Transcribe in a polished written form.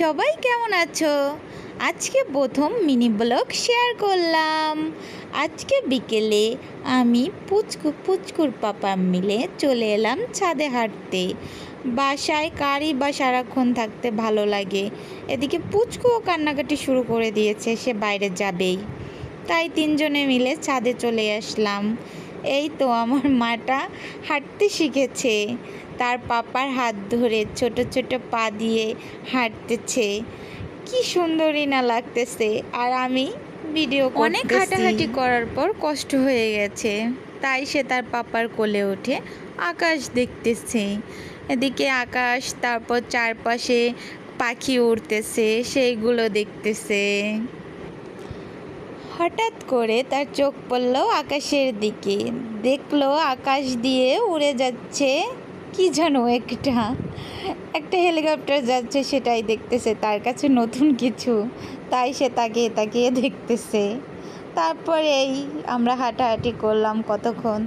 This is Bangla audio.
সবাই কেমন আছো? আজকে প্রথম মিনি ব্লগ শেয়ার করলাম। আজকে বিকেলে আমি পুচকুর পাপা মিলে চলে এলাম ছাদে হাঁটতে। বাসায় কারই বা সারাক্ষণ থাকতে ভালো লাগে। এদিকে পুচকুও কান্নাকাটি শুরু করে দিয়েছে, সে বাইরে যাবেই। তাই তিনজনে মিলে ছাদে চলে আসলাম। এই তো আমার মাটা হাঁটতে শিখেছে, তার পাপার হাত ধরে ছোট ছোট পা দিয়ে হাঁটতেছে। কি সুন্দরই না লাগতেছে। আর আমি ভিডিও করতেছি। অনেক হাঁটাহাঁটি করার পর কষ্ট হয়ে গেছে, তাই সে তার পাপার কোলে উঠে আকাশ দেখতেছে। এদিকে আকাশ, তারপর চারপাশে পাখি উড়তেছে, সেইগুলো দেখতেছে। হঠাৎ করে তার চোখ পড়ল আকাশের দিকে, দেখলো আকাশ দিয়ে উড়ে যাচ্ছে কি যেন একটা হেলিকপ্টার যাচ্ছে, সেটাই দেখতেছে। তার কাছে নতুন কিছু, তাই সে তাকিয়ে তাকিয়ে দেখতেছে। তারপরে আমরা হাঁটাহাঁটি করলাম কতক্ষণ।